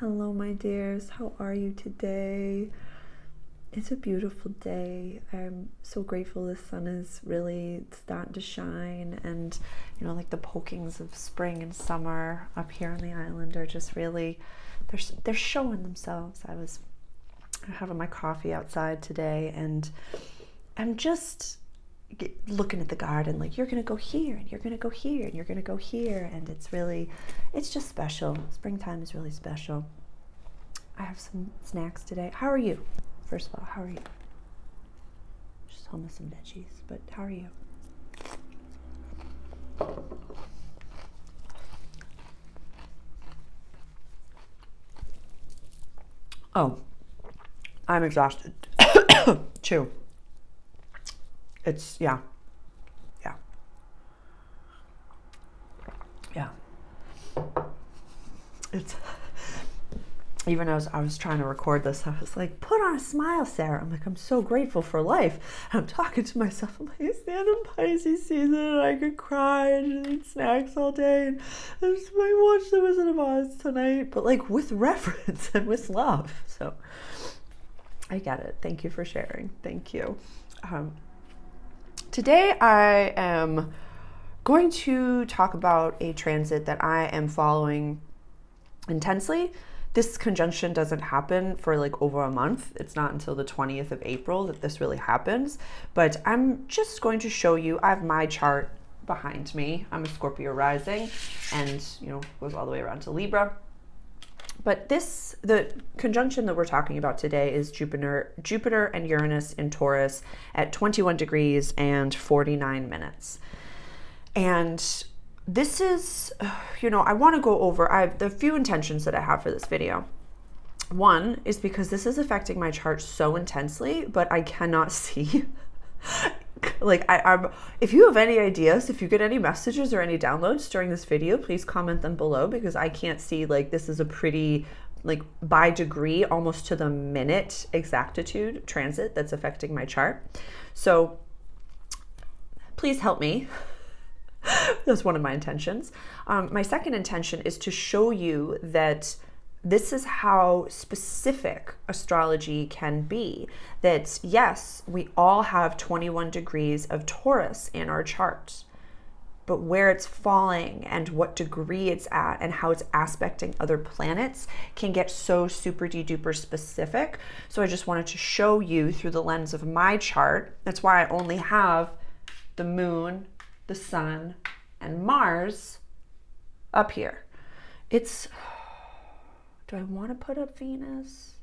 Hello, my dears. How are you today? It's a beautiful day. I'm so grateful the sun is really starting to shine, and like the pokings of spring and summer up here on the island are just really they're showing themselves. I was having my coffee outside today, and I'm just looking at the garden like, you're gonna go here and you're gonna go here and you're gonna go here, and it's just special. Springtime is really special. I have some snacks today. How are you? First of all, how are you? Just home with some veggies, but how are you? Oh, I'm exhausted too. It's, yeah. It's, even as I was trying to record this, I was like, put on a smile, Sarah. I'm like, I'm so grateful for life. And I'm talking to myself. I'm like, it's the end of Pisces season, and I could cry and just eat snacks all day. And I just might watch The Wizard of Oz tonight, but like with reverence and with love. So I get it. Thank you for sharing. Thank you. Today I am going to talk about a transit that I am following intensely. This conjunction doesn't happen for like over a month. It's not until the 20th of April that this really happens, but I'm just going to show you. I have my chart behind me. I'm a Scorpio rising, and goes all the way around to Libra. But the conjunction that we're talking about today is Jupiter and Uranus in Taurus at 21 degrees and 49 minutes. And this is, I want to go over, the few intentions that I have for this video. One is because this is affecting my chart so intensely, but I cannot see. Like, if you have any ideas, if you get any messages or any downloads during this video, please comment them below, because I can't see, like, this is a pretty, like, by degree, almost to the minute exactitude transit that's affecting my chart. So please help me. That's one of my intentions. My second intention is to show you that this is how specific astrology can be. That yes, we all have 21 degrees of Taurus in our chart, but where it's falling and what degree it's at and how it's aspecting other planets can get so super duper specific. So I just wanted to show you through the lens of my chart. That's why I only have the moon, the sun, and Mars up here. Do I want to put up Venus?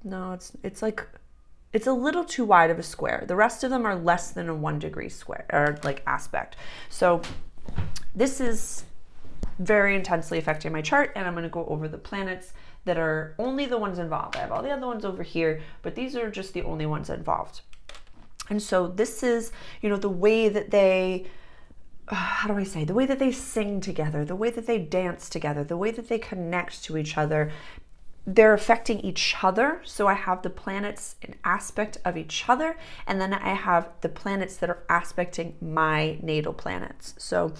No, it's a little too wide of a square. The rest of them are less than a 1 degree square, or like aspect. So this is very intensely affecting my chart, and I'm going to go over the planets that are only the ones involved. I have all the other ones over here, but these are just the only ones involved. And so this is, the way that they, the way that they sing together, the way that they dance together, the way that they connect to each other. They're affecting each other. So I have the planets in aspect of each other, and then I have the planets that are aspecting my natal planets. So,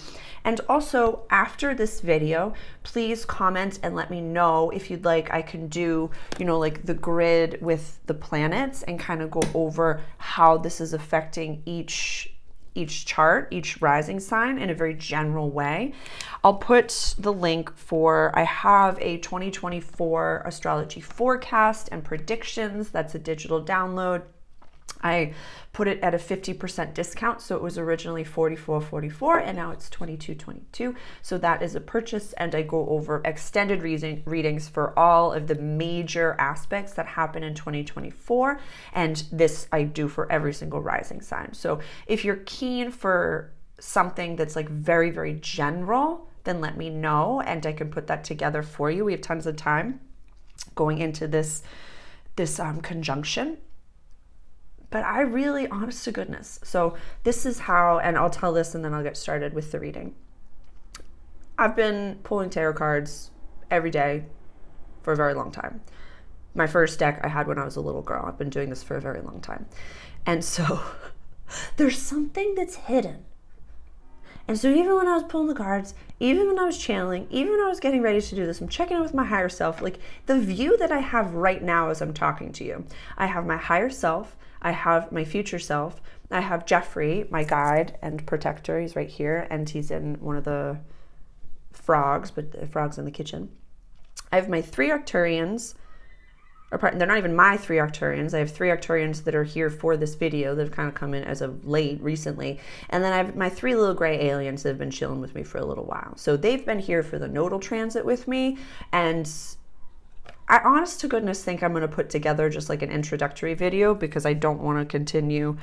and also after this video, please comment and let me know if you'd like I can do, like the grid with the planets and kind of go over how this is affecting each chart, each rising sign in a very general way. I'll put the link I have a 2024 astrology forecast and predictions. That's a digital download. I put it at a 50% discount. So it was originally $44.44 and now it's $22.22. So that is a purchase, and I go over extended readings for all of the major aspects that happen in 2024. And this I do for every single rising sign. So if you're keen for something that's like very, very general, then let me know and I can put that together for you. We have tons of time going into this conjunction. But I really, honest to goodness. So this is how, and I'll tell this and then I'll get started with the reading. I've been pulling tarot cards every day for a very long time. My first deck I had when I was a little girl. I've been doing this for a very long time. And so there's something that's hidden And so even when I was pulling the cards, even when I was channeling, even when I was getting ready to do this, I'm checking in with my higher self. Like the view that I have right now as I'm talking to you, I have my higher self, I have my future self, I have Jeffrey, my guide and protector. He's right here, and he's in one of the frogs, but the frog's in the kitchen. I have my 3 Arcturians. They're not even my 3 Arcturians. I have 3 Arcturians that are here for this video that have kind of come in as of late recently. And then I have my 3 little gray aliens that have been chilling with me for a little while. So they've been here for the nodal transit with me. And I honest to goodness think I'm going to put together just like an introductory video because I don't want to continue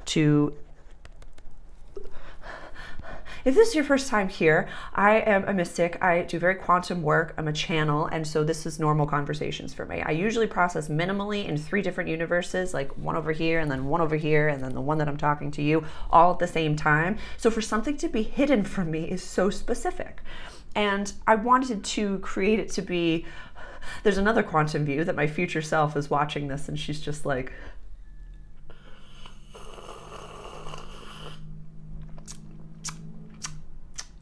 to... If this is your first time here, I am a mystic. I do very quantum work. I'm a channel, and so this is normal conversations for me. I usually process minimally in 3 different universes, like one over here, and then one over here, and then the one that I'm talking to you, all at the same time. So for something to be hidden from me is so specific. And I wanted to create it to be, there's another quantum view that my future self is watching this, and she's just like,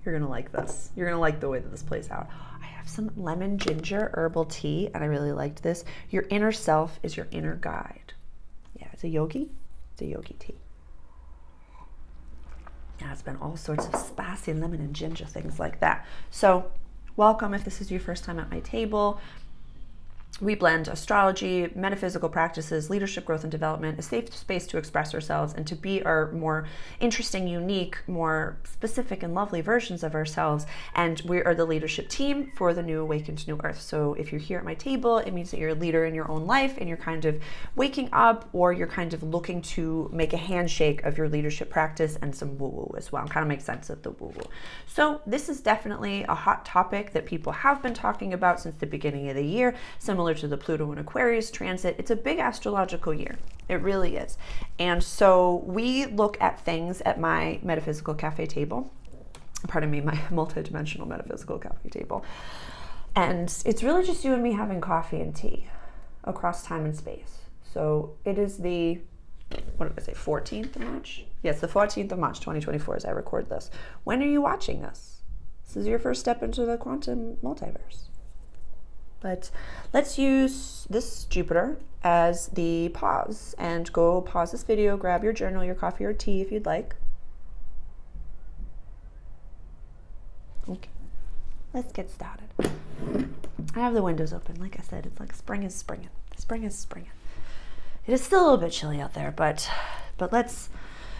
you're gonna like this. You're gonna like the way that this plays out. I have some lemon ginger herbal tea, and I really liked this. Your inner self is your inner guide. Yeah, it's a yogi. It's a yogi tea. Yeah, it's been all sorts of spicy lemon and ginger things like that. So welcome if this is your first time at my table. We blend astrology, metaphysical practices, leadership, growth, and development, a safe space to express ourselves and to be our more interesting, unique, more specific and lovely versions of ourselves. And we are the leadership team for the New Awakened New Earth. So if you're here at my table, it means that you're a leader in your own life and you're kind of waking up, or you're kind of looking to make a handshake of your leadership practice and some woo-woo as well. Kind of make sense of the woo-woo. So this is definitely a hot topic that people have been talking about since the beginning of the year, similar to the Pluto and Aquarius transit. It's a big astrological year. It really is. And so we look at things at my metaphysical cafe table. Pardon me, my multidimensional metaphysical cafe table. And it's really just you and me having coffee and tea across time and space. So it is the, what did I say, 14th of March? Yes, the 14th of March, 2024 as I record this. When are you watching this? This is your first step into the quantum multiverse. But let's use this Jupiter as the pause, and go pause this video, grab your journal, your coffee or tea if you'd like. Okay, let's get started. I have the windows open. Like I said, it's like spring is springing. Spring is springing. It is still a little bit chilly out there, but let's,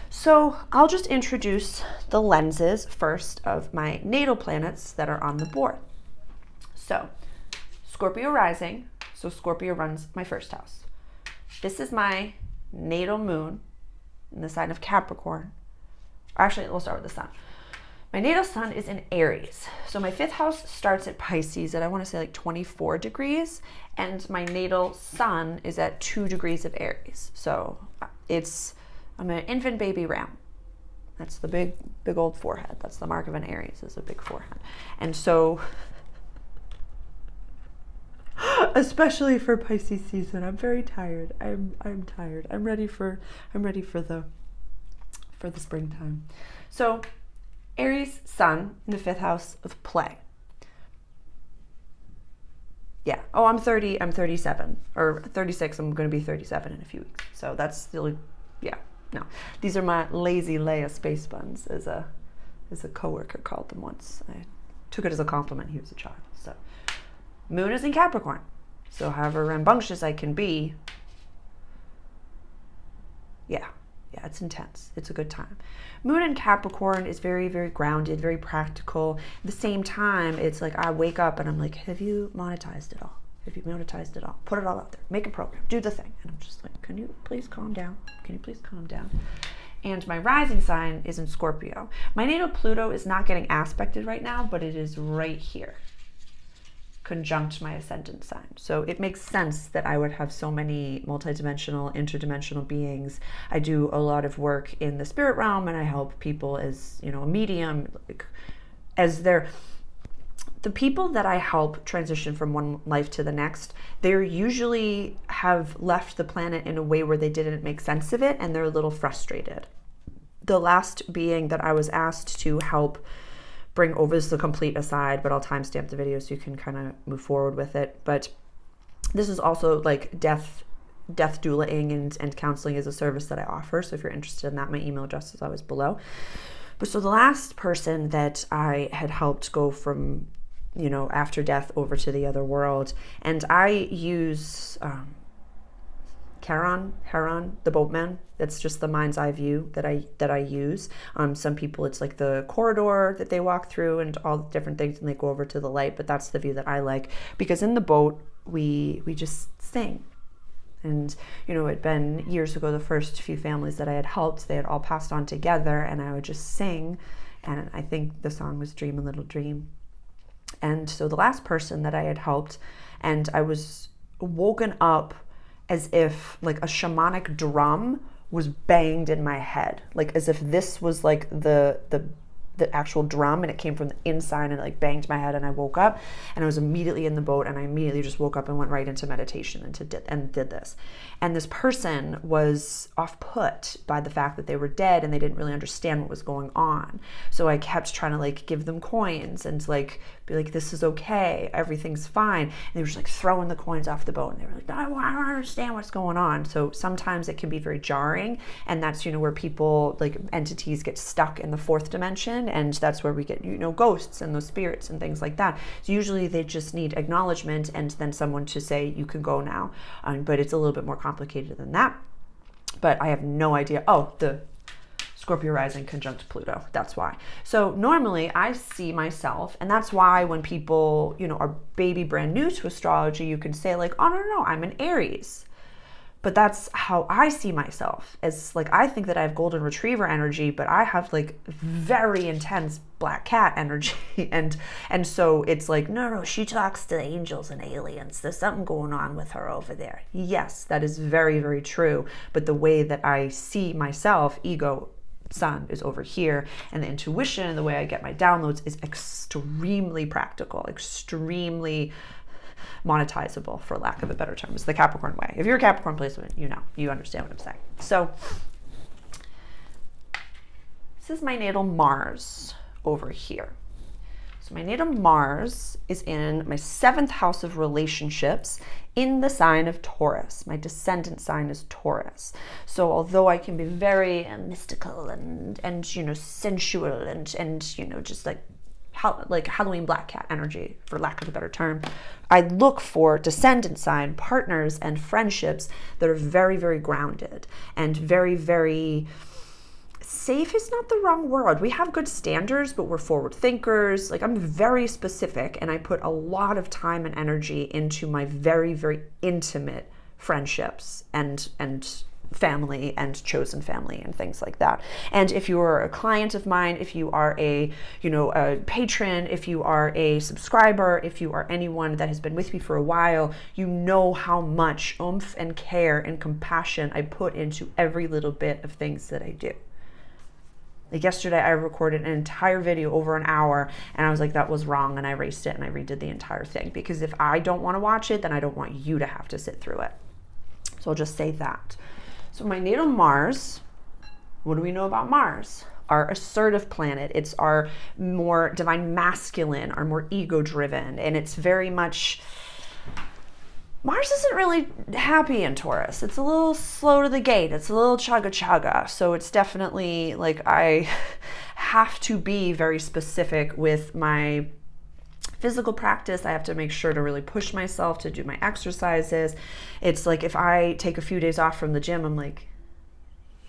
so I'll just introduce the lenses first of my natal planets that are on the board. So Scorpio rising, so Scorpio runs my first house. This is my natal moon in the sign of Capricorn. Actually, we'll start with the sun. My natal sun is in Aries. So my 5th house starts at Pisces at, I want to say like 24 degrees. And my natal sun is at 2 degrees of Aries. So I'm an infant baby ram. That's the big old forehead. That's the mark of an Aries, is a big forehead. And so, especially for Pisces season, I'm very tired. I'm tired. I'm ready for the springtime. So Aries sun in the 5th house of play. Yeah. Oh, I'm 30. I'm 37 or 36. I'm going to be 37 in a few weeks. So that's still, yeah. No, these are my lazy Leia space buns, as a coworker called them once. I took it as a compliment. He was a child. So moon is in Capricorn. So however rambunctious I can be, yeah, it's intense. It's a good time. Moon in Capricorn is very, very grounded, very practical. At the same time, it's like I wake up and I'm like, have you monetized it all? Have you monetized it all? Put it all out there. Make a program. Do the thing. And I'm just like, can you please calm down? Can you please calm down? And my rising sign is in Scorpio. My natal Pluto is not getting aspected right now, but it is right here, conjunct my ascendant sign. So it makes sense that I would have so many multidimensional, interdimensional beings. I do a lot of work in the spirit realm, and I help people as, a medium, as the people that I help transition from one life to the next. They usually have left the planet in a way where they didn't make sense of it, and they're a little frustrated. the last being that I was asked to help bring over, this is a complete aside, but I'll timestamp the video so you can kind of move forward with it. But this is also like death doulaing and counseling is a service that I offer. So if you're interested in that, my email address is always below. But so the last person that I had helped go from, after death over to the other world, and I use Heron, the boatman. That's just the mind's eye view that I use. Some people, it's like the corridor that they walk through and all the different things, and they go over to the light. But that's the view that I like, because in the boat we just sing. And it'd been years ago, the first few families that I had helped, they had all passed on together, and I would just sing. And I think the song was "Dream a Little Dream." And so the last person that I had helped, and I was woken up as if like a shamanic drum was banged in my head, like as if this was like the actual drum, and it came from the inside and it like banged my head, and I woke up and I was immediately in the boat, and I immediately just woke up and went right into meditation and did this. And this person was off-put by the fact that they were dead and they didn't really understand what was going on. So I kept trying to like give them coins and like be like, this is okay, everything's fine. And they were just like throwing the coins off the boat, and they were like, I don't understand what's going on. So sometimes it can be very jarring, and that's where people, like entities, get stuck in the fourth dimension, and that's where we get ghosts and those spirits and things like that. So usually they just need acknowledgement and then someone to say, you can go now. But it's a little bit more complicated than that. But I have no idea. Oh, the Scorpio rising conjunct Pluto, that's why. So normally I see myself, and that's why when people are baby brand new to astrology, you can say like, oh no, I'm an Aries. But that's how I see myself, as like, I think that I have golden retriever energy, but I have like very intense black cat energy. And so it's like, no, she talks to angels and aliens. There's something going on with her over there. Yes, that is very, very true. But the way that I see myself, ego, sun, is over here. And the intuition and the way I get my downloads is extremely practical, extremely monetizable, for lack of a better term. It's the Capricorn way. If you're a Capricorn placement, you understand what I'm saying. So this is my natal Mars over here. So my natal Mars is in my 7th house of relationships in the sign of Taurus. My descendant sign is Taurus. So although I can be very mystical and sensual and just like Halloween black cat energy, for lack of a better term, I look for descendant sign partners and friendships that are very, very grounded and very, very safe is not the wrong word. We have good standards, but we're forward thinkers. Like, I'm very specific, and I put a lot of time and energy into my very, very intimate friendships and family and chosen family and things like that. And if you are a client of mine, if you are a patron, if you are a subscriber, if you are anyone that has been with me for a while, you know how much oomph and care and compassion I put into every little bit of things that I do. Like yesterday, I recorded an entire video over an hour, and I was like, that was wrong, and I erased it and I redid the entire thing, because if I don't want to watch it, then I don't want you to have to sit through it. So I'll just say that. So my natal Mars, what do we know about Mars? Our assertive planet. It's our more divine masculine, our more ego-driven, and it's very much, Mars isn't really happy in Taurus. It's a little slow to the gate. It's a little chugga-chugga. So it's definitely like, I have to be very specific with my physical practice. I have to make sure to really push myself to do my exercises. It's like, if I take a few days off from the gym, I'm like,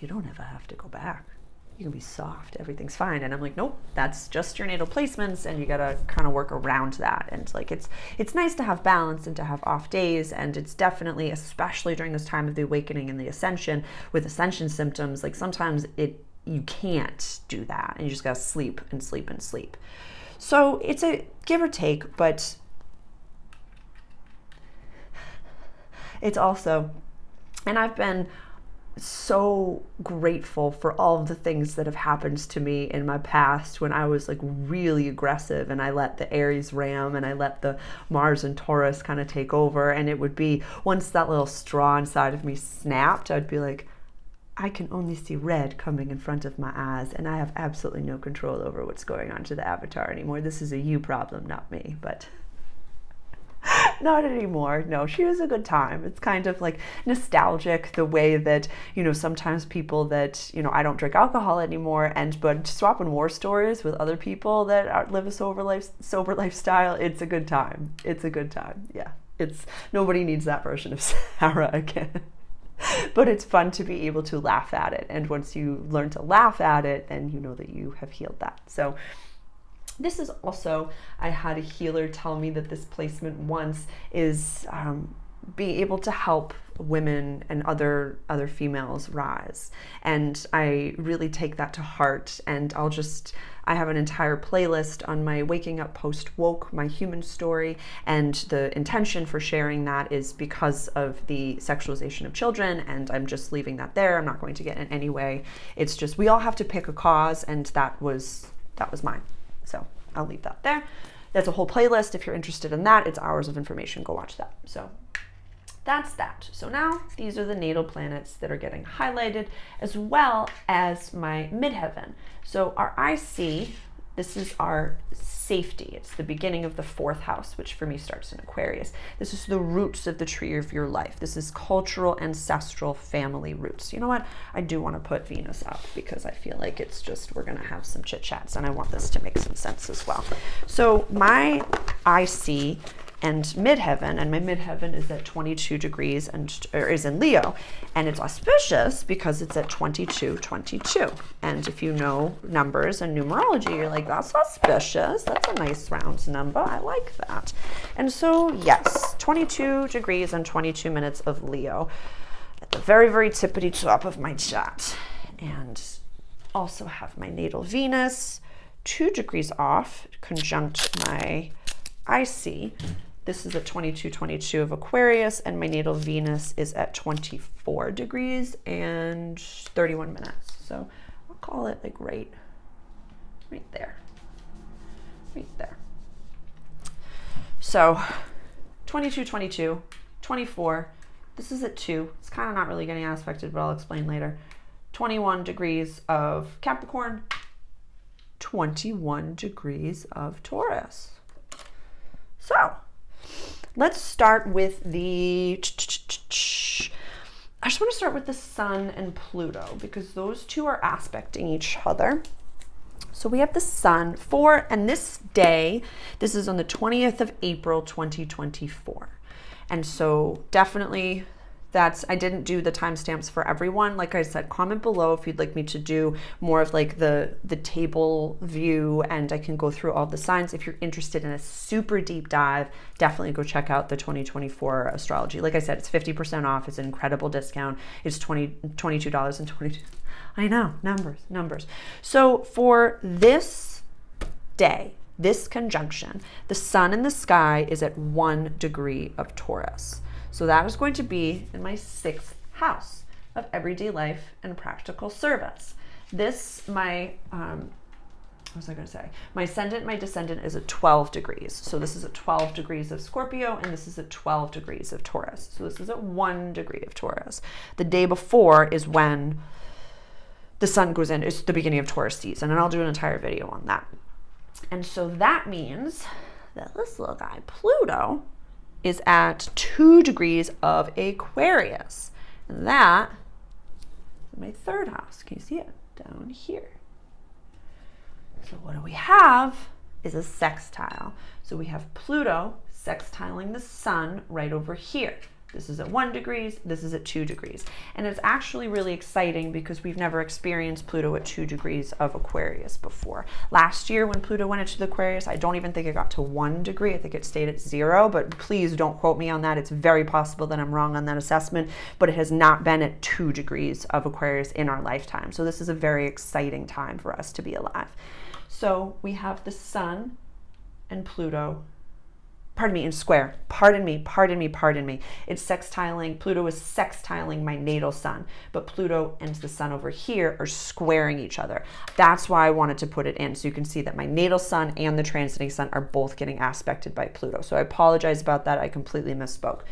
you don't ever have to go back. You can be soft. Everything's fine. And I'm like, nope, that's just your natal placements, and you got to kind of work around that. And like, it's nice to have balance and to have off days. And it's definitely, especially during this time of the awakening and the ascension, with ascension symptoms, like sometimes you can't do that, and you just got to sleep and sleep and sleep. So it's a give or take, but it's also, and I've been so grateful for all of the things that have happened to me in my past, when I was like really aggressive and I let the Aries ram and I let the Mars and Taurus kind of take over. And it would be, once that little straw inside of me snapped, I'd be like, I can only see red coming in front of my eyes, and I have absolutely no control over what's going on to the avatar anymore. This is a you problem, not me, but not anymore. No, she was a good time. It's kind of like nostalgic, the way that, you know, sometimes people that, you know, I don't drink alcohol anymore, but swapping war stories with other people that live a sober lifestyle, it's a good time. It's a good time. Yeah. Nobody needs that version of Sarah again. But it's fun to be able to laugh at it. And once you learn to laugh at it, then you know that you have healed that. So this is also, I had a healer tell me that this placement once is being able to help women and other females rise. And I really take that to heart. And I have an entire playlist on my Waking Up Post Woke, my human story. And the intention for sharing that is because of the sexualization of children. And I'm just leaving that there. I'm not going to get in any way. It's just, we all have to pick a cause. And that was mine. So I'll leave that there. That's a whole playlist. If you're interested in that, it's hours of information. Go watch that. So that's that. So now these are the natal planets that are getting highlighted, as well as my midheaven. So our IC, this is our safety. It's the beginning of the 4th house, which for me starts in Aquarius. This is the roots of the tree of your life. This is cultural, ancestral, family roots. You know what? I do want to put Venus up because I feel like it's just, we're going to have some chit chats and I want this to make some sense as well. So my IC and midheaven, and my midheaven is at 22 degrees or is in Leo, and it's auspicious because it's at 22. And if you know numbers and numerology, you're like, that's auspicious. That's a nice round number. I like that. And so yes, 22 degrees and 22 minutes of Leo at the very, very tippity top of my chart. And also have my natal Venus 2 degrees off, conjunct my IC. This is at 22 of Aquarius, and my natal Venus is at 24 degrees and 31 minutes. So I'll call it like right there. So 22, 24. This is at 2. It's kind of not really getting aspected, but I'll explain later. 21 degrees of Capricorn, 21 degrees of Taurus. So let's start with I just want to start with the Sun and Pluto because those two are aspecting each other. So we have the Sun and this day, this is on the 20th of April, 2024. And so definitely I didn't do the timestamps for everyone. Like I said, comment below if you'd like me to do more of like the table view, and I can go through all the signs. If you're interested in a super deep dive, definitely go check out the 2024 astrology. Like I said, it's 50% off. It's an incredible discount. It's $22.22. I know, numbers. So for this day, this conjunction, the Sun in the sky is at 1 degree of Taurus. So that is going to be in my 6th house of everyday life and practical service. My ascendant, my descendant is at 12 degrees. So this is at 12 degrees of Scorpio, and this is at 12 degrees of Taurus. So this is at 1 degree of Taurus. The day before is when the Sun goes in. It's the beginning of Taurus season, and I'll do an entire video on that. And so that means that this little guy, Pluto, is at 2 degrees of Aquarius. And that is my 3rd house. Can you see it? Down here. So what do we have is a sextile. So we have Pluto sextiling the Sun right over here. This is at 1 degree, this is at 2 degrees. And it's actually really exciting because we've never experienced Pluto at 2 degrees of Aquarius before. Last year when Pluto went into the Aquarius, I don't even think it got to 1 degree. I think it stayed at 0, but please don't quote me on that. It's very possible that I'm wrong on that assessment, but it has not been at 2 degrees of Aquarius in our lifetime. So this is a very exciting time for us to be alive. So we have the Sun and Pluto, in square. Pardon me. It's sextiling. Pluto is sextiling my natal Sun, but Pluto and the Sun over here are squaring each other. That's why I wanted to put it in, so you can see that my natal Sun and the transiting Sun are both getting aspected by Pluto. So I apologize about that. I completely misspoke.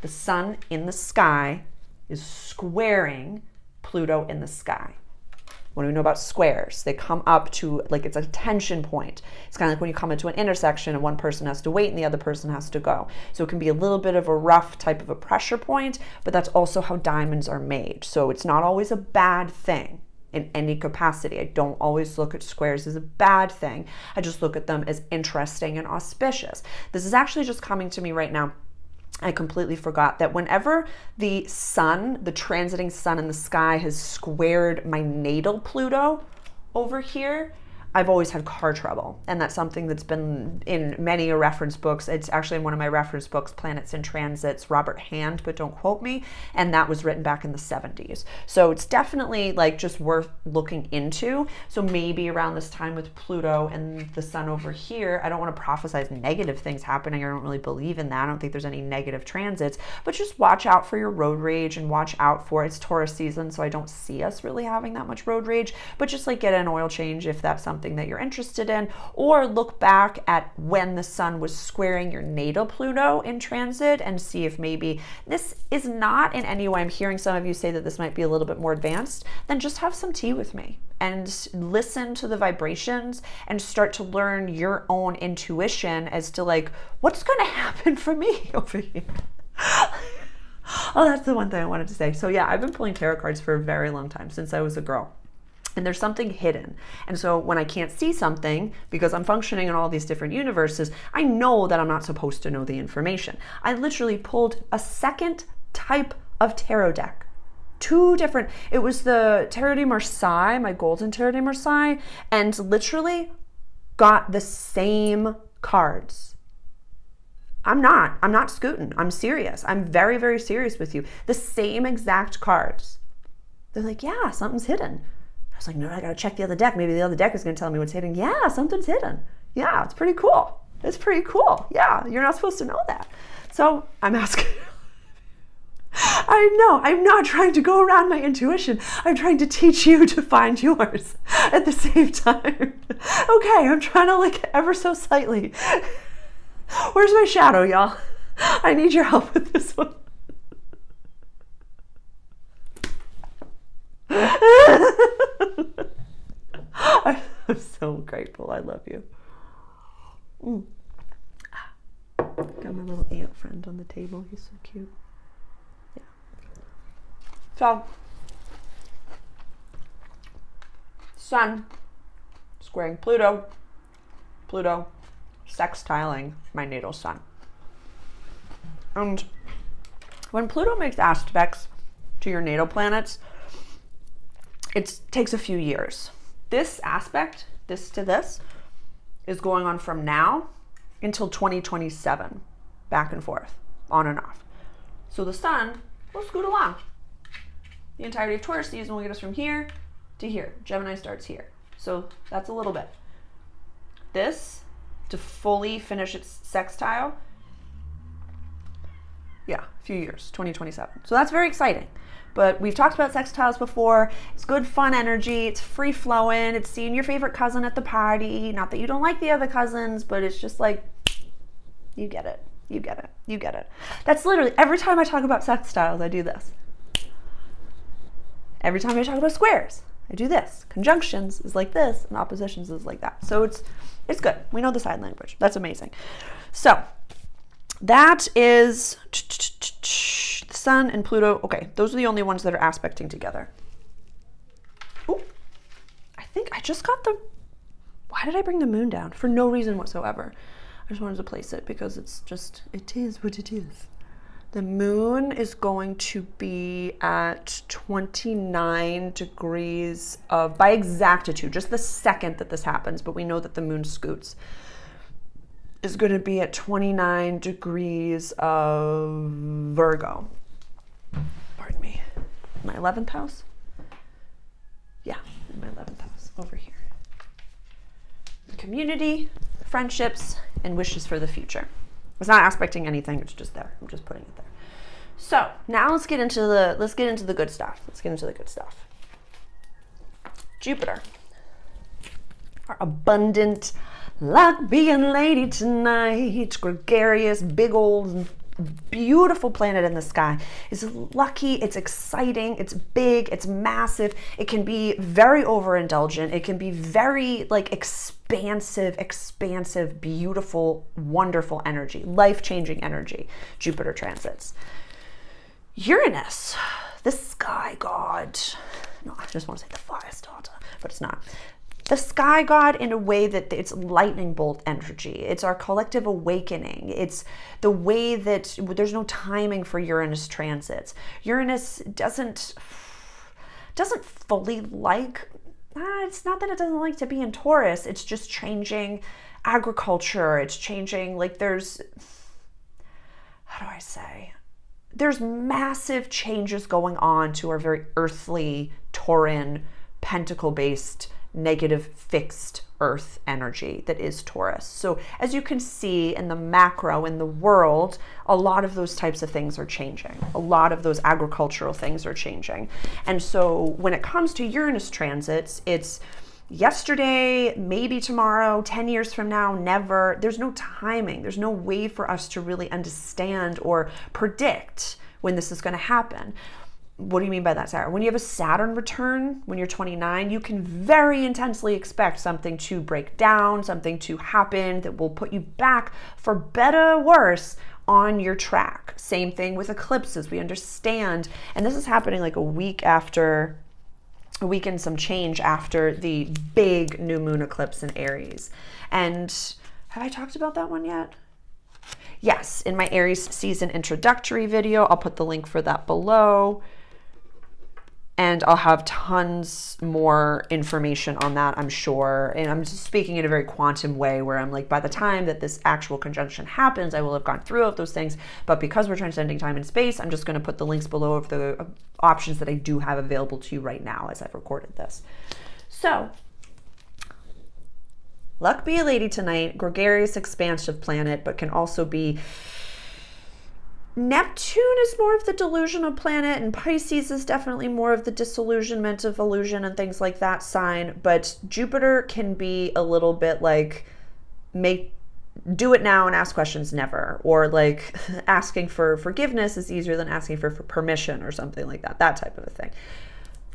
The Sun in the sky is squaring Pluto in the sky. What do we know about squares? They come up to, like, it's a tension point. It's kind of like when you come into an intersection and one person has to wait and the other person has to go. So it can be a little bit of a rough type of a pressure point, but that's also how diamonds are made. So it's not always a bad thing in any capacity. I don't always look at squares as a bad thing. I just look at them as interesting and auspicious. This is actually just coming to me right now. I completely forgot that whenever the sun, the transiting sun in the sky has squared my natal Pluto over here, I've always had car trouble. And that's something that's been in many reference books. It's actually in one of my reference books, Planets in Transits, Robert Hand, but don't quote me. And that was written back in the 70s. So it's definitely like just worth looking into. So maybe around this time with Pluto and the sun over here, I don't want to prophesize negative things happening. I don't really believe in that. I don't think there's any negative transits, but just watch out for your road rage and watch out for, it's Taurus season, so I don't see us really having that much road rage, but just like get an oil change if that's something that you're interested in, or look back at when the sun was squaring your natal Pluto in transit and see if maybe this is not in any way, I'm hearing some of you say that this might be a little bit more advanced, then just have some tea with me and listen to the vibrations and start to learn your own intuition as to like, what's going to happen for me over here? Oh, that's the one thing I wanted to say. So yeah, I've been pulling tarot cards for a very long time, since I was a girl. And there's something hidden. And so when I can't see something, because I'm functioning in all these different universes, I know that I'm not supposed to know the information. I literally pulled a second type of tarot deck. Two different, it was the Tarot de Marseille, my golden Tarot de Marseille, and literally got the same cards. I'm not scooting. I'm serious. I'm very, very serious with you. The same exact cards. They're like, yeah, something's hidden. I was like, no, I gotta check the other deck. Maybe the other deck is gonna tell me what's hidden. Yeah, something's hidden. Yeah, it's pretty cool. It's pretty cool. Yeah, you're not supposed to know that. So I'm asking. I know, I'm not trying to go around my intuition. I'm trying to teach you to find yours at the same time. Okay, I'm trying to like ever so slightly. Where's my shadow, y'all? I need your help with this one. I'm so grateful. I love you. Got my little ant friend on the table. He's so cute. Yeah. So, Sun squaring Pluto. Pluto sextiling my natal sun. And when Pluto makes aspects to your natal planets, it takes a few years. This aspect, this to this, is going on from now until 2027, back and forth, on and off. So the sun will scoot along. The entirety of Taurus season will get us from here to here. Gemini starts here. So that's a little bit. This, to fully finish its sextile, yeah, a few years, 2027. So that's very exciting. But we've talked about sextiles before. It's good, fun energy. It's free flowing. It's seeing your favorite cousin at the party. Not that you don't like the other cousins, but it's just like, you get it. You get it. You get it. That's literally, every time I talk about sextiles, I do this. Every time I talk about squares, I do this. Conjunctions is like this, and oppositions is like that. So it's good. We know the sign language. That's amazing. So that is the Sun and Pluto. Okay, those are the only ones that are aspecting together. Oh, I think I just got the, why did I bring the moon down? For no reason whatsoever. I just wanted to place it because it's just, it is what it is. The moon is going to be at 29 degrees of, by exactitude, just the second that this happens, but we know that the moon scoots, is going to be at 29 degrees of Virgo. Pardon me. My 11th house? Yeah, my 11th house over here. Community, friendships, and wishes for the future. It's not aspecting anything, it's just there. I'm just putting it there. So now let's get into the good stuff. Let's get into the good stuff. Jupiter. Our abundant, like being lady tonight, gregarious, big old beautiful planet in the sky is lucky, it's exciting, it's big, it's massive. It can be very overindulgent. It can be very like expansive, beautiful, wonderful energy, life-changing energy. Jupiter transits. Uranus, the sky god. No, I just want to say the fire starter, but it's not. The sky god in a way that it's lightning bolt energy. It's our collective awakening. It's the way that there's no timing for Uranus transits. Uranus doesn't fully like, it's not that it doesn't like to be in Taurus. It's just changing agriculture. It's changing, like there's, how do I say? There's massive changes going on to our very earthly, Tauran, pentacle-based, negative fixed earth energy that is Taurus. So as you can see in the macro, in the world, a lot of those types of things are changing. A lot of those agricultural things are changing. And so when it comes to Uranus transits, it's yesterday, maybe tomorrow, 10 years from now, never. There's no timing. There's no way for us to really understand or predict when this is going to happen. What do you mean by that, Sarah? When you have a Saturn return, when you're 29, you can very intensely expect something to break down, something to happen that will put you back, for better or worse, on your track. Same thing with eclipses. We understand, and this is happening like a week and some change after the big new moon eclipse in Aries. And have I talked about that one yet? Yes, in my Aries season introductory video. I'll put the link for that below. And I'll have tons more information on that, I'm sure. And I'm just speaking in a very quantum way where I'm like, by the time that this actual conjunction happens, I will have gone through all of those things. But because we're transcending time and space, I'm just going to put the links below of the options that I do have available to you right now as I've recorded this. So, luck be a lady tonight. Gregarious, expansive planet, but can also be... Neptune is more of the delusional planet, and Pisces is definitely more of the disillusionment of illusion and things like that sign. But Jupiter can be a little bit like, do it now and ask questions never. Or like asking for forgiveness is easier than asking for permission or something like that. That type of a thing.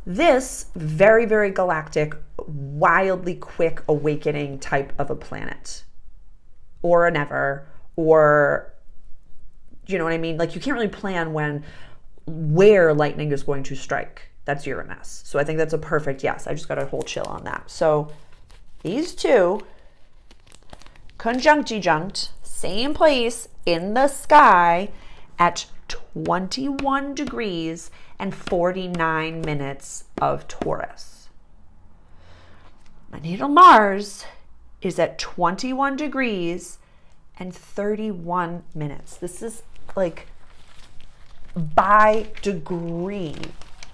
This very, very galactic, wildly quick awakening type of a planet. Or a never. Or... you know what I mean? Like you can't really plan where lightning is going to strike. That's Uranus. So I think that's a perfect yes. I just got a whole chill on that. So these two conjunct, same place in the sky at 21 degrees and 49 minutes of Taurus. My natal Mars is at 21 degrees and 31 minutes. This is like by degree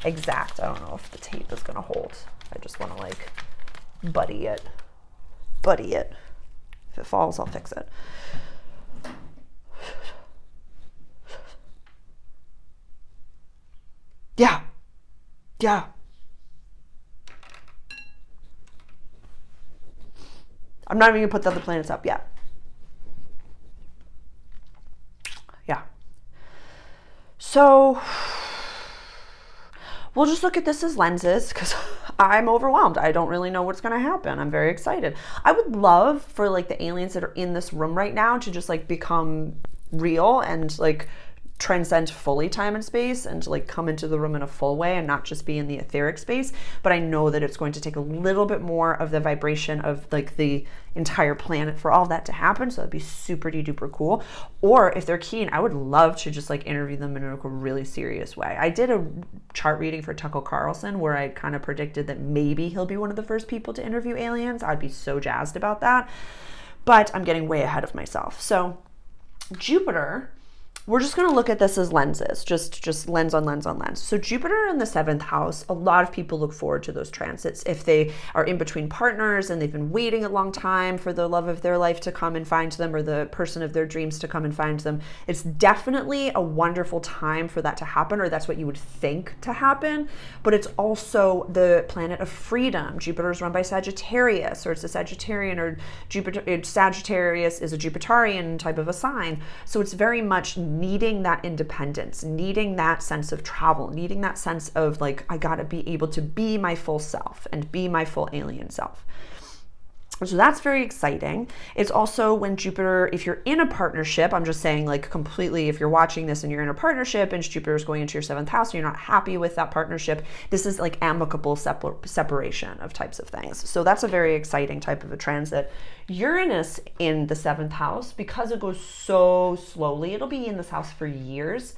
exact. I don't know if the tape is gonna hold. I just want to like buddy it. If it falls, I'll fix it. Yeah. I'm not even gonna put the other planets up yet. Yeah. So we'll just look at this as lenses because I'm overwhelmed. I don't really know what's going to happen. I'm very excited. I would love for like the aliens that are in this room right now to just like become real and like transcend fully time and space and to like come into the room in a full way and not just be in the etheric space. But I know that it's going to take a little bit more of the vibration of like the entire planet for all that to happen. So that'd be super duper cool. Or if they're keen, I would love to just like interview them in a really serious way. I did a chart reading for Tucker Carlson where I kind of predicted that maybe he'll be one of the first people to interview aliens. I'd be so jazzed about that. But I'm getting way ahead of myself. So Jupiter, we're just going to look at this as lenses, just lens on lens on lens. So Jupiter in the 7th house, a lot of people look forward to those transits. If they are in between partners and they've been waiting a long time for the love of their life to come and find them or the person of their dreams to come and find them, it's definitely a wonderful time for that to happen, or that's what you would think to happen. But it's also the planet of freedom. Jupiter is run by Sagittarius, or it's a Sagittarian, or Sagittarius is a Jupiterian type of a sign. So it's very much needing that independence, needing that sense of travel, needing that sense of like, I gotta be able to be my full self and be my full alien self. So that's very exciting. It's also when Jupiter, if you're in a partnership, I'm just saying like completely, if you're watching this and you're in a partnership and Jupiter is going into your 7th house and you're not happy with that partnership, this is like amicable separation of types of things. So that's a very exciting type of a transit. Uranus in the 7th house, because it goes so slowly, it'll be in this house for years.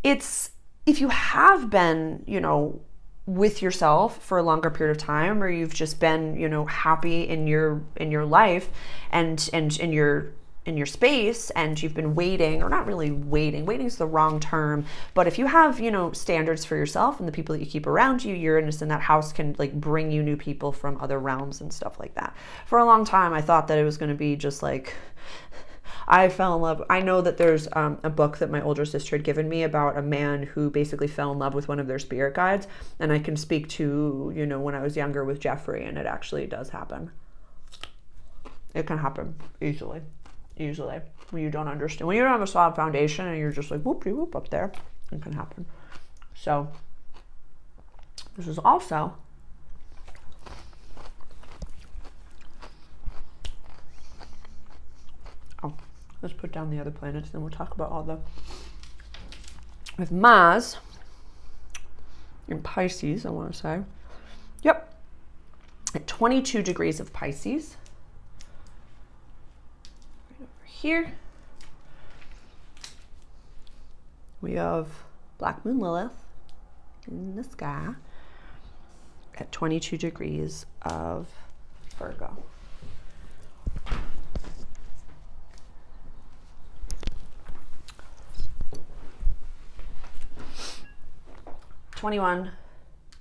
It's, if you have been, you know, with yourself for a longer period of time, or you've just been, you know, happy in your life and in your space, and you've been waiting, or not really waiting is the wrong term, but if you have, you know, standards for yourself and the people that you keep around you, Uranus in that house can like bring you new people from other realms and stuff like that. For a long time I thought that it was going to be just like, I fell in love. I know that there's a book that my older sister had given me about a man who basically fell in love with one of their spirit guides. And I can speak to, you know, when I was younger with Jeffrey, and it actually does happen. It can happen easily. When you don't understand, when you don't have a solid foundation and you're just like whoop-de-whoop up there, it can happen. So this is also let's put down the other planets, then we'll talk about all the... With Mars in Pisces, I want to say. Yep. At 22 degrees of Pisces. Right over here. We have Black Moon Lilith in the sky at 22 degrees of Virgo. 21,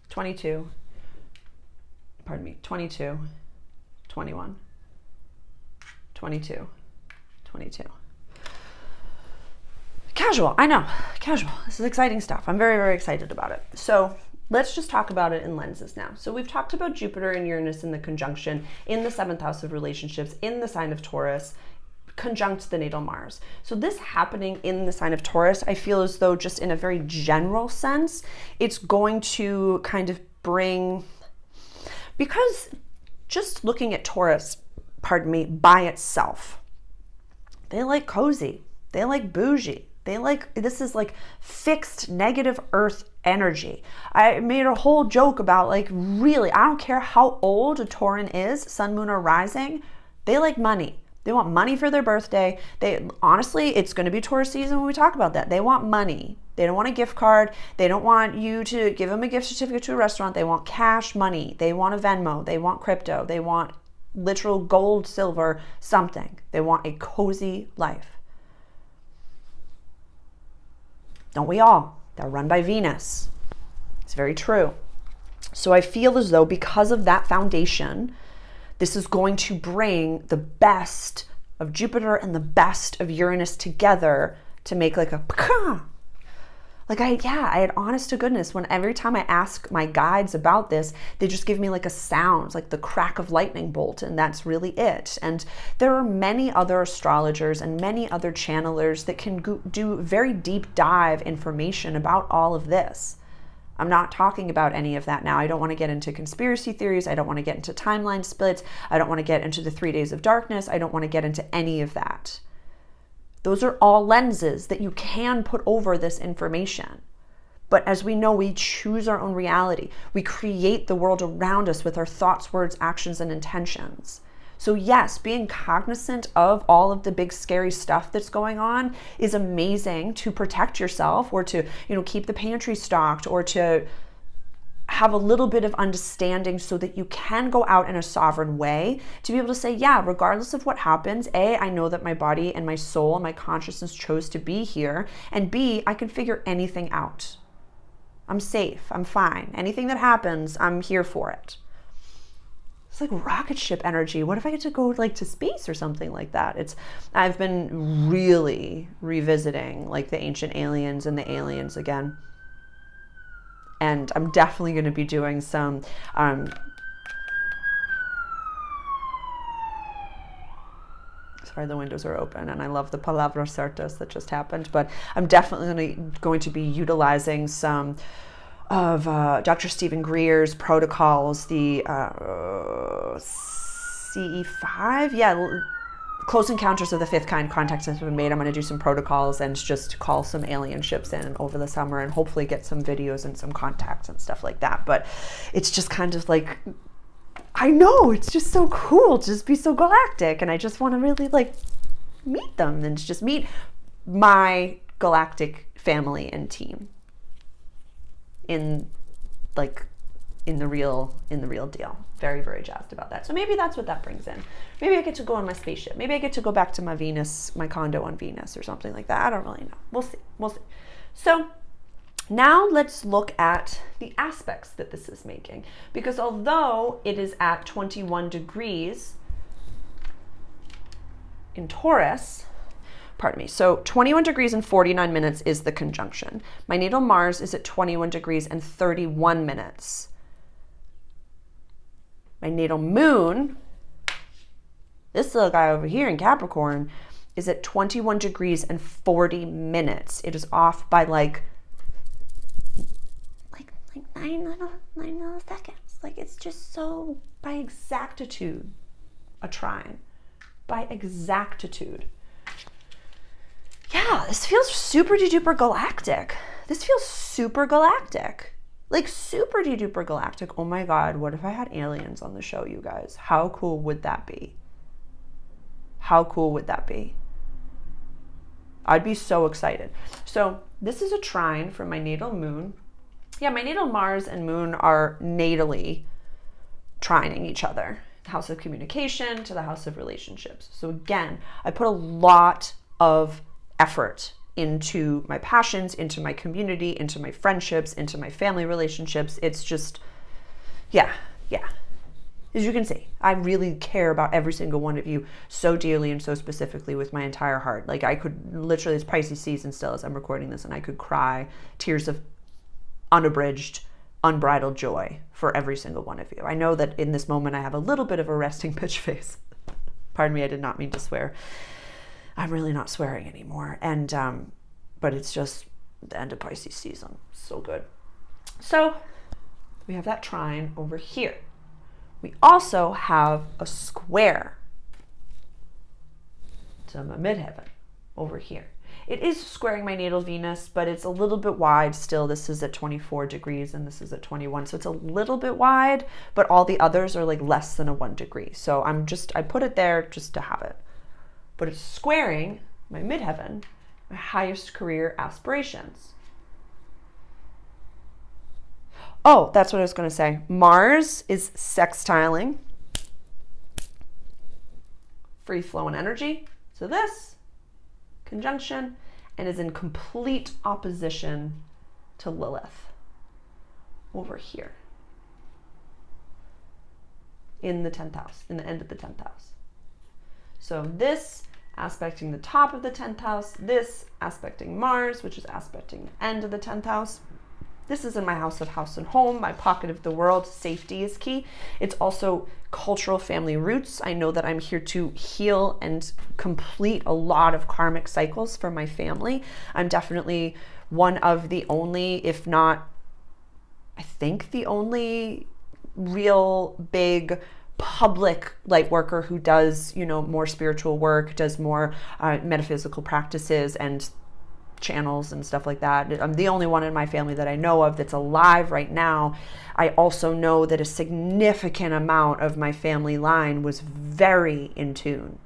22, 22, 21, 22, 22. Casual, I know, casual. This is exciting stuff. I'm very, very excited about it. So let's just talk about it in lenses now. So we've talked about Jupiter and Uranus in the conjunction in the 7th house of relationships, in the sign of Taurus, conjunct the natal Mars. So this happening in the sign of Taurus, I feel as though just in a very general sense, it's going to kind of bring, because just looking at Taurus, by itself, they like cozy, they like bougie, they like, this is like fixed negative earth energy. I made a whole joke about like, really, I don't care how old a Tauran is, sun, moon, or rising, they like money. They want money for their birthday. They honestly, it's going to be Taurus season when we talk about that. They want money. They don't want a gift card. They don't want you to give them a gift certificate to a restaurant. They want cash money. They want a Venmo. They want crypto. They want literal gold, silver, something. They want a cozy life. Don't we all? They're run by Venus. It's very true. So I feel as though because of that foundation, this is going to bring the best of Jupiter and the best of Uranus together to make like a I had honest to goodness, when every time I ask my guides about this, they just give me like a sound, like the crack of lightning bolt, and that's really it. And there are many other astrologers and many other channelers that can do very deep dive information about all of this. I'm not talking about any of that now. I don't want to get into conspiracy theories. I don't want to get into timeline splits. I don't want to get into the 3 days of darkness. I don't want to get into any of that. Those are all lenses that you can put over this information. But as we know, we choose our own reality. We create the world around us with our thoughts, words, actions, and intentions. So yes, being cognizant of all of the big scary stuff that's going on is amazing to protect yourself, or to, keep the pantry stocked, or to have a little bit of understanding so that you can go out in a sovereign way to be able to say, yeah, regardless of what happens, A, I know that my body and my soul and my consciousness chose to be here, and B, I can figure anything out. I'm safe, I'm fine. Anything that happens, I'm here for it. It's like rocket ship energy. What if I get to go to space or something like that? I've been really revisiting the ancient aliens and the aliens again. And I'm definitely going to be doing some Sorry, the windows are open, and I love the palabra certas that just happened, but I'm definitely going to be utilizing some of Dr. Stephen Greer's protocols, the CE5, Close Encounters of the Fifth Kind, contacts have been made. I'm going to do some protocols and just call some alien ships in over the summer and hopefully get some videos and some contacts and stuff like that. But it's just kind of like, I know, it's just so cool to just be so galactic, and I just want to really like meet them and just meet my galactic family and team in the real deal. Very, very jazzed about that. So maybe that's what that brings in. Maybe I get to go on my spaceship. Maybe I get to go back to my condo on Venus or something like that. I don't really know. We'll see. So now let's look at the aspects that this is making, because although it is at 21 degrees in Taurus, so 21 degrees and 49 minutes is the conjunction. My natal Mars is at 21 degrees and 31 minutes. My natal moon, this little guy over here in Capricorn, is at 21 degrees and 40 minutes. It is off by like 9 milliseconds. Like, it's just so by exactitude a trine. By exactitude. Yeah, this feels super duper galactic. This feels super galactic. Like super duper galactic. Oh my God, what if I had aliens on the show, you guys? How cool would that be? How cool would that be? I'd be so excited. So this is a trine from my natal moon. Yeah, my natal Mars and moon are natally trining each other. The house of communication to the house of relationships. So again, I put a lot of effort into my passions, into my community, into my friendships, into my family relationships. It's just, yeah. As you can see, I really care about every single one of you so dearly and so specifically with my entire heart. Like, I could literally, it's Pisces season still as I'm recording this, and I could cry tears of unabridged, unbridled joy for every single one of you. I know that in this moment I have a little bit of a resting bitch face. Pardon me, I did not mean to swear. I'm really not swearing anymore. And, but it's just the end of Pisces season. So good. So we have that trine over here. We also have a square to my midheaven over here. It is squaring my natal Venus, but it's a little bit wide still. This is at 24 degrees and this is at 21. So it's a little bit wide, but all the others are like less than a 1 degree. So I put it there just to have it. But it's squaring my midheaven, my highest career aspirations. Oh, that's what I was going to say. Mars is sextiling free flowing energy. So this conjunction, and is in complete opposition to Lilith over here in the 10th house, in the end of the 10th house. So this aspecting the top of the 10th house, this aspecting Mars, which is aspecting the end of the 10th house. This is in my house and home, my pocket of the world. Safety is key. It's also cultural family roots. I know that I'm here to heal and complete a lot of karmic cycles for my family. I'm definitely one of the only, if not, I think the only real big public light worker who does, more spiritual work, does more metaphysical practices and channels and stuff like that. I'm the only one in my family that I know of that's alive right now. I also know that a significant amount of my family line was very in tune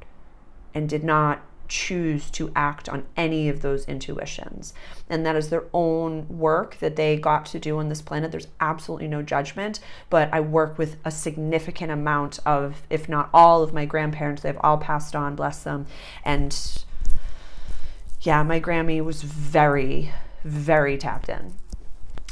and did not choose to act on any of those intuitions. And that is their own work that they got to do on this planet. There's absolutely no judgment, but I work with a significant amount of, if not all of my grandparents. They've all passed on, bless them. And yeah, my Grammy was very, very tapped in.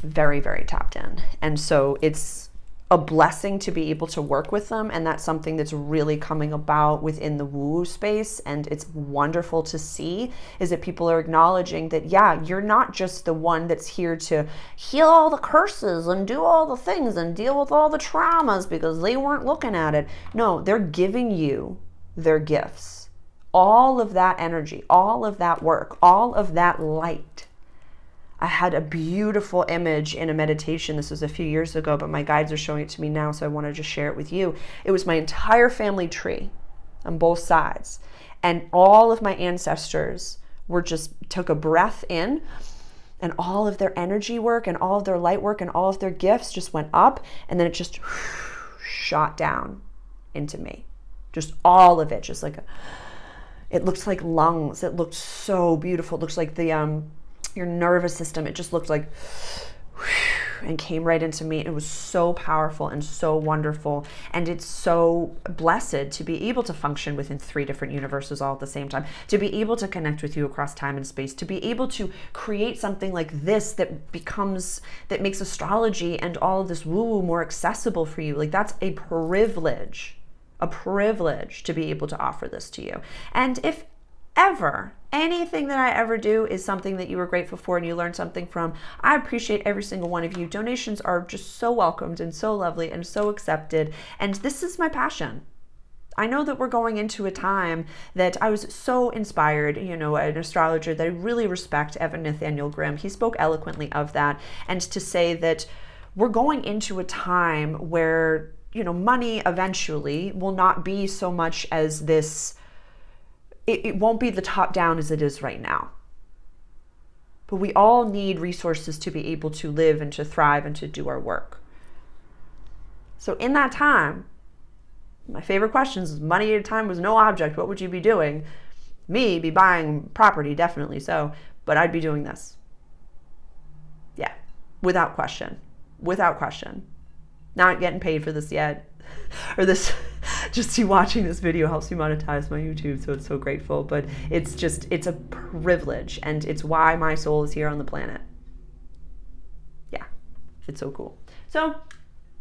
Very, very tapped in. And so it's a blessing to be able to work with them. And that's something that's really coming about within the woo space. And it's wonderful to see is that people are acknowledging that, yeah, you're not just the one that's here to heal all the curses and do all the things and deal with all the traumas because they weren't looking at it. No, they're giving you their gifts all of that energy, all of that work, all of that light. I had a beautiful image in a meditation. This was a few years ago, but my guides are showing it to me now, so I want to just share it with you. It was my entire family tree on both sides. And all of my ancestors took a breath in, and all of their energy work and all of their light work and all of their gifts just went up, and then it just shot down into me. Just all of it, just like, it looks like lungs. It looked so beautiful. It looks like your nervous system. It just looked like, and came right into me. It was so powerful and so wonderful. And it's so blessed to be able to function within 3 different universes all at the same time, to be able to connect with you across time and space, to be able to create something like this that makes astrology and all of this woo-woo more accessible for you. Like, that's a privilege to be able to offer this to you. And if ever anything that I ever do is something that you were grateful for and you learned something from, I appreciate every single one of you. Donations are just so welcomed and so lovely and so accepted. And this is my passion. I know that we're going into a time that I was so inspired, an astrologer that I really respect, Evan Nathaniel Grimm. He spoke eloquently of that. And to say that we're going into a time where, money eventually will not be so much as this. It won't be the top down as it is right now. But we all need resources to be able to live and to thrive and to do our work. So in that time, my favorite questions is, money at a time was no object. What would you be doing? Me, be buying property, definitely so. But I'd be doing this. Yeah, without question. Without question. Not getting paid for this yet. Or this, just you watching this video helps me monetize my YouTube, so it's so grateful. But it's a privilege, and it's why my soul is here on the planet. Yeah, it's so cool. So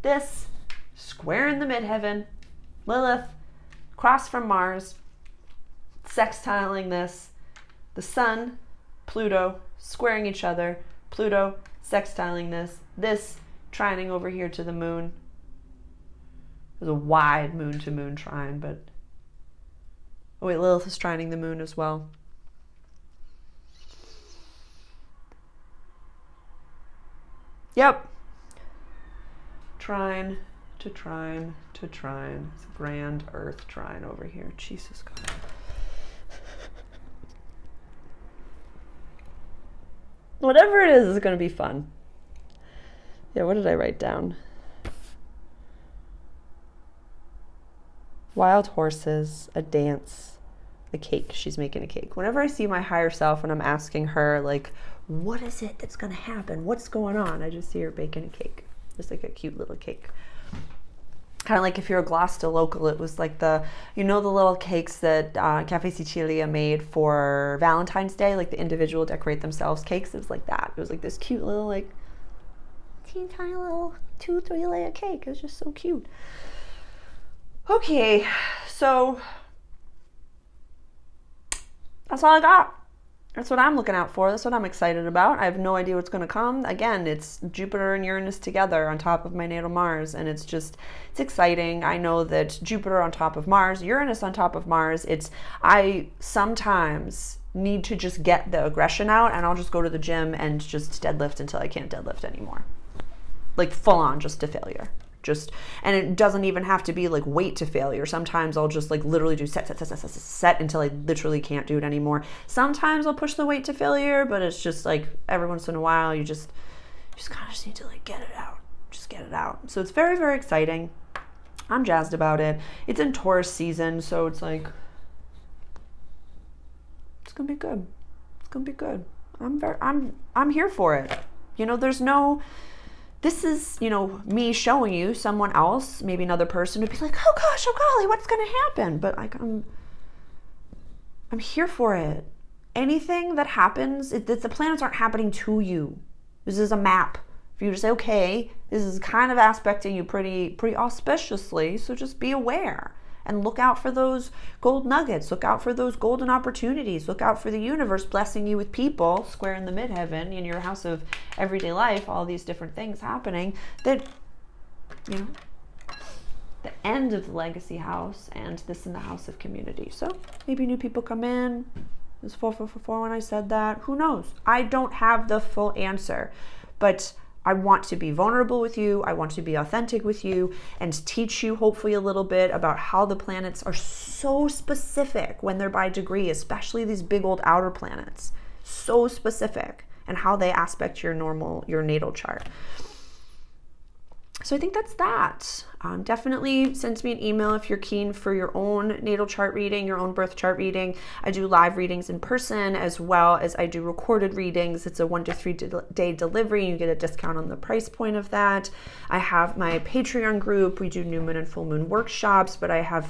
this square in the midheaven, Lilith, across from Mars, sextiling this, the Sun, Pluto, squaring each other, Pluto sextiling this trining over here to the moon. There's a wide moon to moon trine, but oh wait, Lilith is trining the moon as well. Yep. Trine to trine to trine. It's a grand Earth trine over here. Jesus God. Whatever it is going to be fun. Yeah, what did I write down? Wild horses, a dance, a cake. She's making a cake. Whenever I see my higher self and I'm asking her, like, what is it that's going to happen? What's going on? I just see her baking a cake. Just like a cute little cake. Kind of like if you're a Gloucester local, it was like the little cakes that Cafe Sicilia made for Valentine's Day, like the individual decorate themselves cakes. It was like that. It was like this cute little, like, teeny tiny little 2-3 layer cake. It was just so cute. Okay, so that's all I got. That's what I'm looking out for. That's what I'm excited about. I have no idea what's going to come. Again, it's Jupiter and Uranus together on top of my natal Mars, and it's exciting. I know that Jupiter on top of Mars, Uranus on top of Mars, I sometimes need to just get the aggression out, and I'll just go to the gym and just deadlift until I can't deadlift anymore. Like full on just to failure. And it doesn't even have to be like weight to failure. Sometimes I'll just like literally do set until I literally can't do it anymore. Sometimes I'll push the weight to failure, but it's just like every once in a while you just kind of need to like get it out. Just get it out. So it's very, very exciting. I'm jazzed about it. It's in Taurus season, so it's like it's gonna be good. It's gonna be good. I'm here for it. This is, me showing you someone else, maybe another person would be like, oh gosh, oh golly, what's going to happen? But I'm here for it. Anything that happens, the planets aren't happening to you. This is a map for you to say, okay, this is kind of aspecting you pretty auspiciously, so just be aware. And look out for those gold nuggets. Look out for those golden opportunities. Look out for the universe blessing you with people, square in the midheaven, in your house of everyday life, all these different things happening that, the end of the legacy house and this in the house of community. So maybe new people come in. It was 4444 when I said that. Who knows? I don't have the full answer, but I want to be vulnerable with you. I want to be authentic with you and teach you hopefully a little bit about how the planets are so specific when they're by degree, especially these big old outer planets, so specific, and how they aspect your natal chart. So I think that's that. Definitely send me an email if you're keen for your own natal chart reading, your own birth chart reading. I do live readings in person as well as I do recorded readings. It's a 1 to 3 day delivery. You get a discount on the price point of that. I have my Patreon group. We do new moon and full moon workshops, but I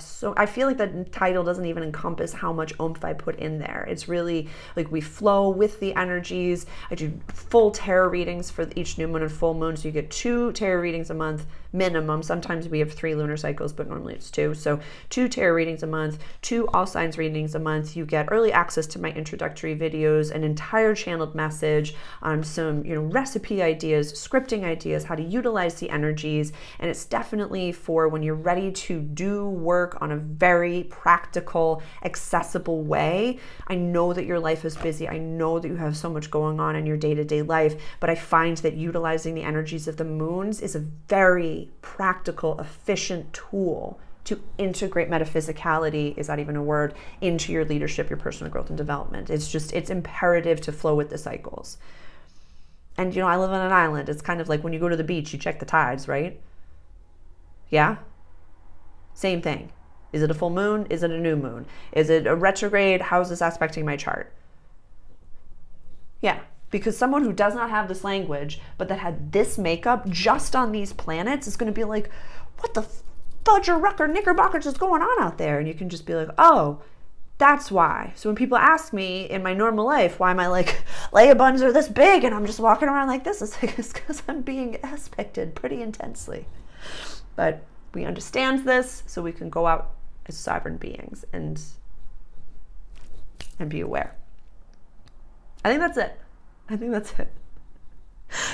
feel like the title doesn't even encompass how much oomph I put in there. It's really like we flow with the energies. I do full tarot readings for each new moon and full moon. So you get 2 tarot readings a month minimum. Sometimes we have 3 lunar cycles, but normally it's 2. So 2 tarot readings a month, 2 all signs readings a month. You get early access to my introductory videos, an entire channeled message, some recipe ideas, scripting ideas, how to utilize the energies. And it's definitely for when you're ready to do work on a very practical, accessible way. I know that your life is busy. I know that you have so much going on in your day-to-day life, but I find that utilizing the energies of the moons is a very practical, efficient tool to integrate metaphysicality, is that even a word, into your leadership, your personal growth and development. It's imperative to flow with the cycles. And I live on an island. It's kind of like when you go to the beach, you check the tides, right? Yeah? Same thing. Is it a full moon? Is it a new moon? Is it a retrograde? How is this aspecting my chart? Yeah. Because someone who does not have this language, but that had this makeup just on these planets is going to be like, what the fudger rucker knickerbockers is going on out there? And you can just be like, oh, that's why. So when people ask me in my normal life, why my Leia buns are this big and I'm just walking around like this, it's because I'm being aspected pretty intensely. But we understand this, so we can go out as sovereign beings and be aware. I think that's it.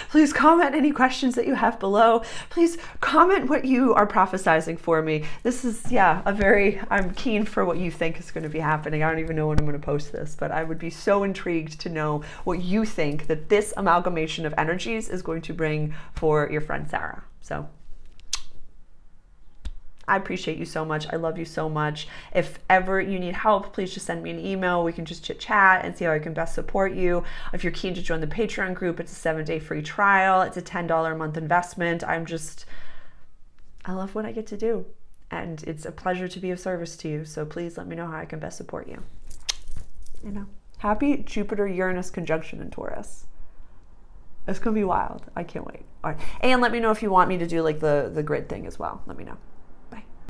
Please comment any questions that you have below. Please comment what you are prophesizing for me. This is, I'm keen for what you think is going to be happening. I don't even know when I'm going to post this, but I would be so intrigued to know what you think that this amalgamation of energies is going to bring for your friend Sarah. So I appreciate you so much. I love you so much. If ever you need help, please just send me an email. We can just chit chat and see how I can best support you. If you're keen to join the Patreon group, it's a 7-day free trial. It's a $10 a month investment. I love what I get to do. And it's a pleasure to be of service to you. So please let me know how I can best support you. Happy Jupiter-Uranus conjunction in Taurus. It's going to be wild. I can't wait. All right. And let me know if you want me to do the grid thing as well. Let me know.